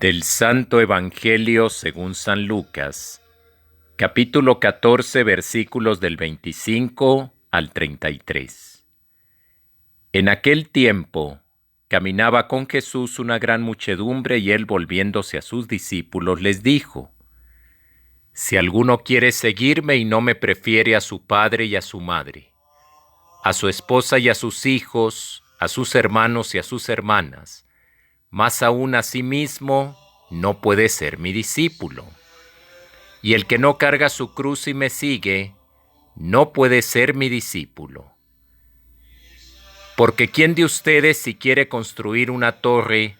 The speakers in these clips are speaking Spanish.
Del Santo Evangelio según San Lucas, capítulo 14, versículos del 25 al 33. En aquel tiempo caminaba con Jesús una gran muchedumbre y él, volviéndose a sus discípulos, les dijo: Si alguno quiere seguirme y no me prefiere a su padre y a su madre, a su esposa y a sus hijos, a sus hermanos y a sus hermanas, más aún a sí mismo, no puede ser mi discípulo. Y el que no carga su cruz y me sigue, no puede ser mi discípulo. Porque ¿quién de ustedes, si quiere construir una torre,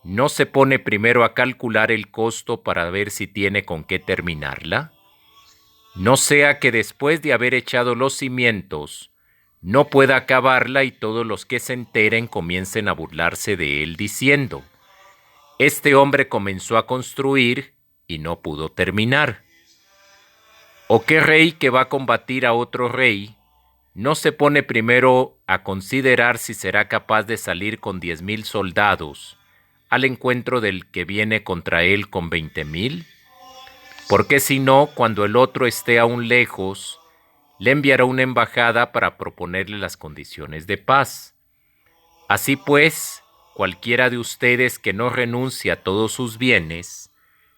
no se pone primero a calcular el costo para ver si tiene con qué terminarla? No sea que después de haber echado los cimientos, no pueda acabarla y todos los que se enteren comiencen a burlarse de él diciendo: Este hombre comenzó a construir y no pudo terminar. ¿O qué rey que va a combatir a otro rey no se pone primero a considerar si será capaz de salir con 10,000 soldados al encuentro del que viene contra él con 20,000? Porque si no, cuando el otro esté aún lejos, le enviará una embajada para proponerle las condiciones de paz. Así pues, cualquiera de ustedes que no renuncie a todos sus bienes,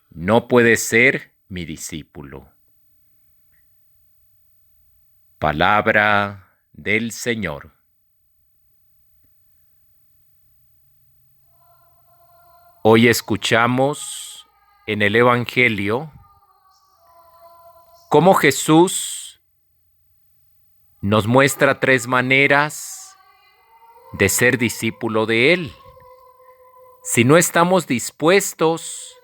no puede ser mi discípulo. Palabra del Señor. Hoy escuchamos en el Evangelio cómo Jesús nos muestra 3 maneras de ser discípulo de Él. Si no estamos dispuestos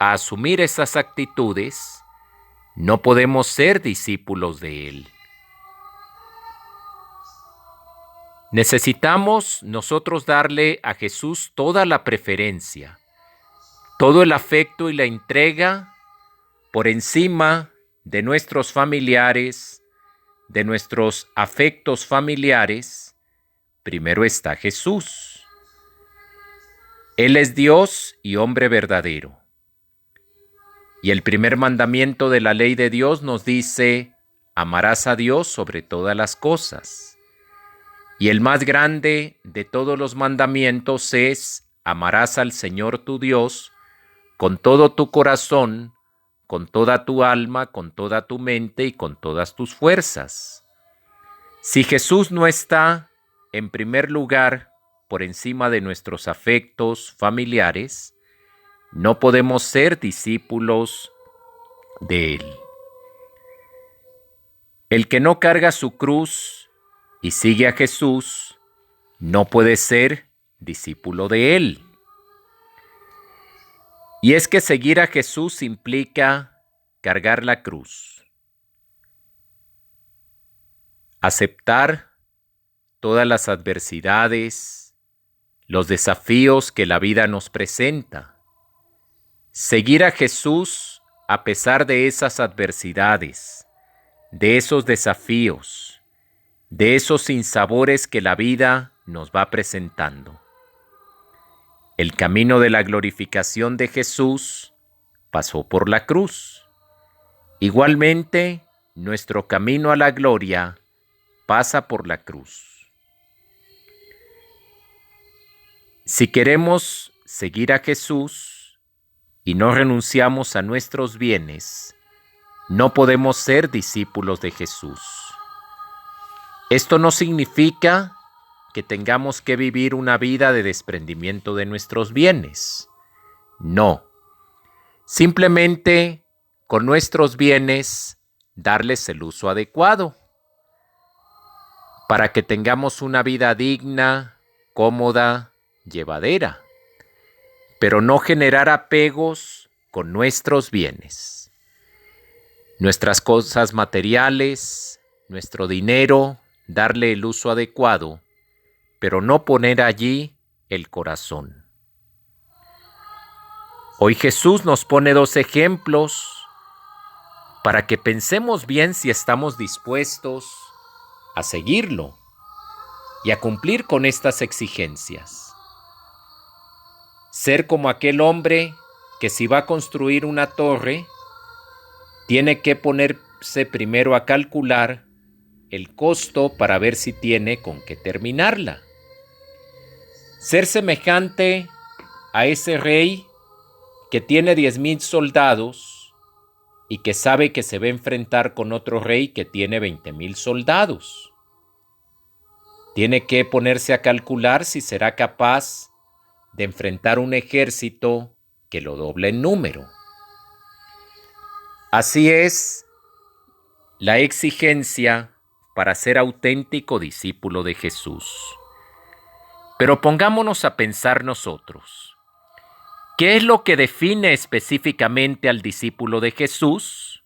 a asumir esas actitudes, no podemos ser discípulos de Él. Necesitamos nosotros darle a Jesús toda la preferencia, todo el afecto y la entrega por encima de nuestros familiares, de nuestros afectos familiares. Primero está Jesús. Él es Dios y hombre verdadero. Y el primer mandamiento de la ley de Dios nos dice: amarás a Dios sobre todas las cosas. Y el más grande de todos los mandamientos es: amarás al Señor tu Dios con todo tu corazón, con toda tu alma, con toda tu mente y con todas tus fuerzas. Si Jesús no está en primer lugar por encima de nuestros afectos familiares, no podemos ser discípulos de Él. El que no carga su cruz y sigue a Jesús, no puede ser discípulo de Él. Y es que seguir a Jesús implica cargar la cruz, aceptar todas las adversidades, los desafíos que la vida nos presenta. Seguir a Jesús a pesar de esas adversidades, de esos desafíos, de esos sinsabores que la vida nos va presentando. El camino de la glorificación de Jesús pasó por la cruz. Igualmente, nuestro camino a la gloria pasa por la cruz. Si queremos seguir a Jesús y no renunciamos a nuestros bienes, no podemos ser discípulos de Jesús. Esto no significa que tengamos que vivir una vida de desprendimiento de nuestros bienes. No. Simplemente con nuestros bienes darles el uso adecuado para que tengamos una vida digna, cómoda, llevadera, pero no generar apegos con nuestros bienes. Nuestras cosas materiales, nuestro dinero, darle el uso adecuado, pero no poner allí el corazón. Hoy Jesús nos pone 2 ejemplos para que pensemos bien si estamos dispuestos a seguirlo y a cumplir con estas exigencias. Ser como aquel hombre que si va a construir una torre, tiene que ponerse primero a calcular el costo para ver si tiene con qué terminarla. Ser semejante a ese rey que tiene 10,000 soldados y que sabe que se va a enfrentar con otro rey que tiene 20,000 soldados. Tiene que ponerse a calcular si será capaz de enfrentar un ejército que lo doble en número. Así es la exigencia para ser auténtico discípulo de Jesús. Pero pongámonos a pensar nosotros, ¿qué es lo que define específicamente al discípulo de Jesús?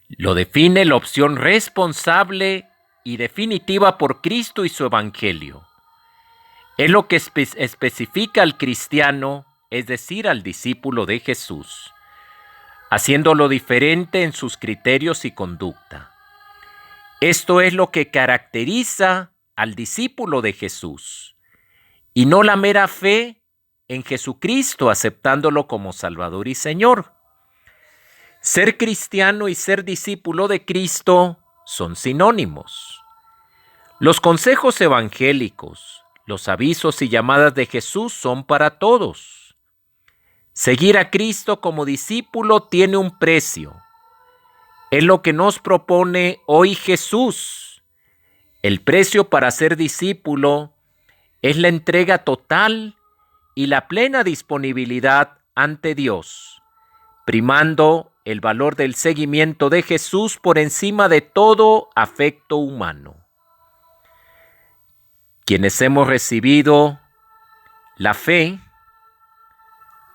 Lo define la opción responsable y definitiva por Cristo y su Evangelio. Es lo que especifica al cristiano, es decir, al discípulo de Jesús, haciéndolo diferente en sus criterios y conducta. Esto es lo que caracteriza al discípulo de Jesús, y no la mera fe en Jesucristo, aceptándolo como Salvador y Señor. Ser cristiano y ser discípulo de Cristo son sinónimos. Los consejos evangélicos, los avisos y llamadas de Jesús son para todos. Seguir a Cristo como discípulo tiene un precio. Es lo que nos propone hoy Jesús. El precio para ser discípulo es la entrega total y la plena disponibilidad ante Dios, primando el valor del seguimiento de Jesús por encima de todo afecto humano. Quienes hemos recibido la fe,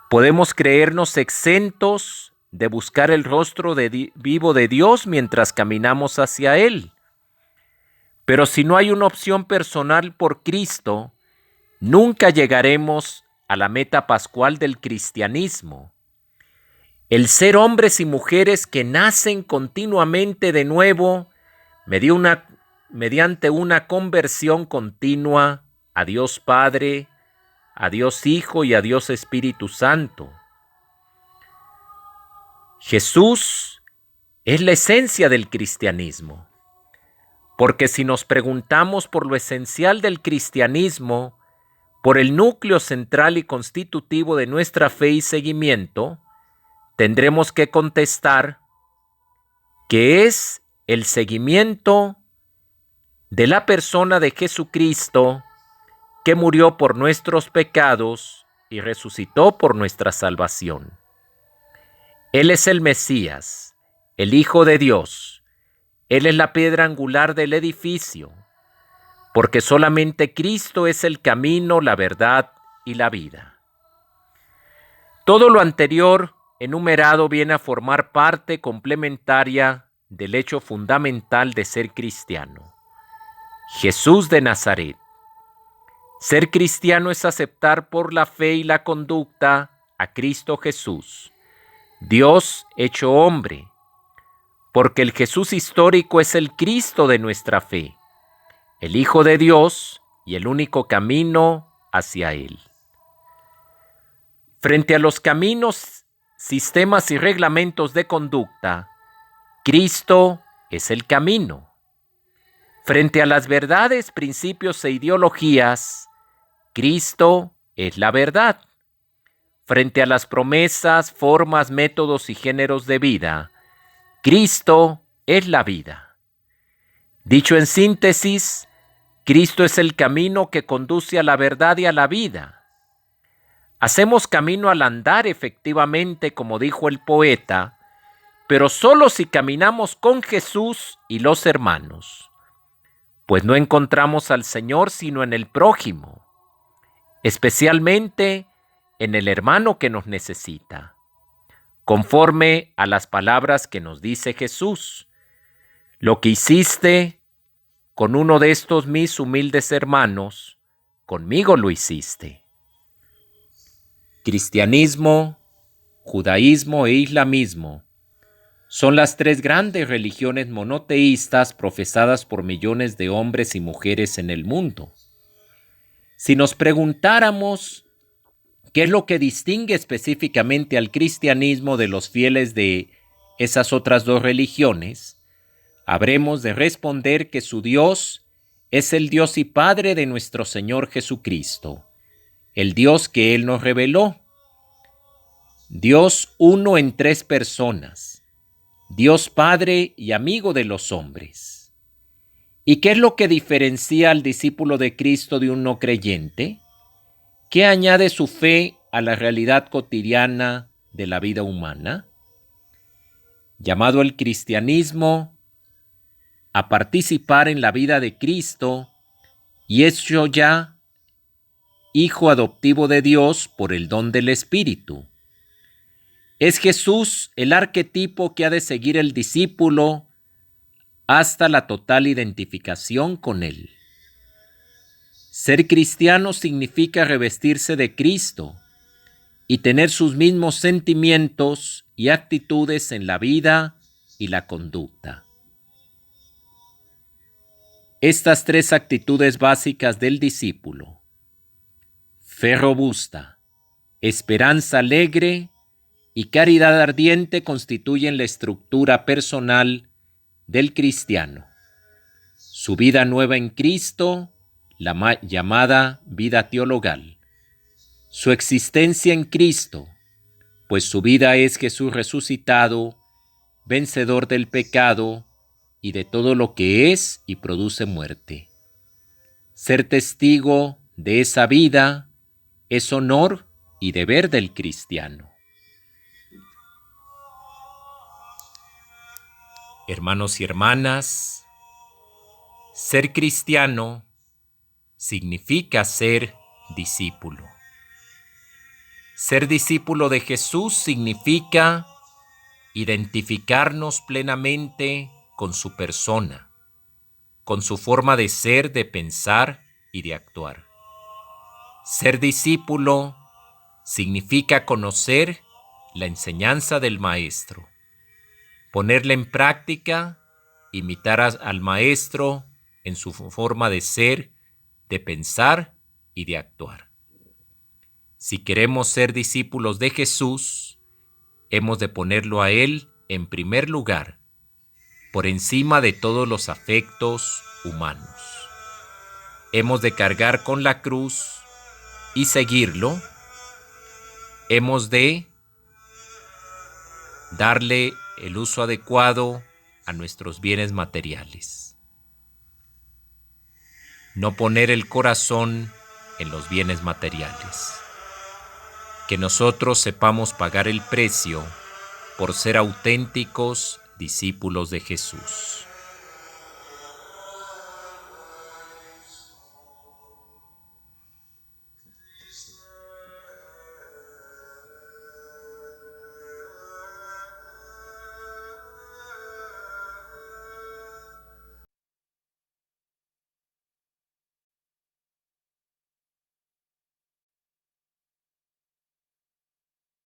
podemos creernos exentos de buscar el rostro vivo de Dios mientras caminamos hacia Él. Pero si no hay una opción personal por Cristo, nunca llegaremos a la meta pascual del cristianismo. El ser hombres y mujeres que nacen continuamente de nuevo mediante una conversión continua a Dios Padre, a Dios Hijo y a Dios Espíritu Santo. Jesús es la esencia del cristianismo, porque si nos preguntamos por lo esencial del cristianismo, por el núcleo central y constitutivo de nuestra fe y seguimiento, tendremos que contestar que es el seguimiento de la persona de Jesucristo que murió por nuestros pecados y resucitó por nuestra salvación. Él es el Mesías, el Hijo de Dios. Él es la piedra angular del edificio, porque solamente Cristo es el camino, la verdad y la vida. Todo lo anterior enumerado viene a formar parte complementaria del hecho fundamental de ser cristiano. Jesús de Nazaret. Ser cristiano es aceptar por la fe y la conducta a Cristo Jesús, Dios hecho hombre, porque el Jesús histórico es el Cristo de nuestra fe, el Hijo de Dios y el único camino hacia Él. Frente a los caminos, sistemas y reglamentos de conducta, Cristo es el camino. Frente a las verdades, principios e ideologías, Cristo es la verdad. Frente a las promesas, formas, métodos y géneros de vida, Cristo es la vida. Dicho en síntesis, Cristo es el camino que conduce a la verdad y a la vida. Hacemos camino al andar efectivamente, como dijo el poeta, pero solo si caminamos con Jesús y los hermanos, pues no encontramos al Señor sino en el prójimo, especialmente en el hermano que nos necesita, conforme a las palabras que nos dice Jesús. Lo que hiciste con uno de estos mis humildes hermanos, conmigo lo hiciste. Cristianismo, judaísmo e islamismo son las tres grandes religiones monoteístas profesadas por millones de hombres y mujeres en el mundo. Si nos preguntáramos ¿Qué es lo que distingue específicamente al cristianismo de los fieles de esas otras dos religiones? Habremos de responder que su Dios es el Dios y Padre de nuestro Señor Jesucristo, el Dios que Él nos reveló. Dios uno en tres personas, Dios Padre y amigo de los hombres. ¿Y qué es lo que diferencia al discípulo de Cristo de un no creyente? ¿Qué añade su fe a la realidad cotidiana de la vida humana? Llamado el cristianismo a participar en la vida de Cristo y hecho ya hijo adoptivo de Dios por el don del Espíritu. Es Jesús el arquetipo que ha de seguir el discípulo hasta la total identificación con Él. Ser cristiano significa revestirse de Cristo y tener sus mismos sentimientos y actitudes en la vida y la conducta. Estas tres actitudes básicas del discípulo: fe robusta, esperanza alegre y caridad ardiente, constituyen la estructura personal del cristiano. Su vida nueva en Cristo, la llamada vida teologal. Su existencia en Cristo, pues su vida es Jesús resucitado, vencedor del pecado y de todo lo que es y produce muerte. Ser testigo de esa vida es honor y deber del cristiano. Hermanos y hermanas, ser cristiano significa ser discípulo. Ser discípulo de Jesús significa identificarnos plenamente con su persona, con su forma de ser, de pensar y de actuar. Ser discípulo significa conocer la enseñanza del Maestro, ponerla en práctica, imitar al Maestro en su forma de ser, de pensar y de actuar. Si queremos ser discípulos de Jesús, hemos de ponerlo a Él en primer lugar, por encima de todos los afectos humanos. Hemos de cargar con la cruz y seguirlo. Hemos de darle el uso adecuado a nuestros bienes materiales. No poner el corazón en los bienes materiales. Que nosotros sepamos pagar el precio por ser auténticos discípulos de Jesús.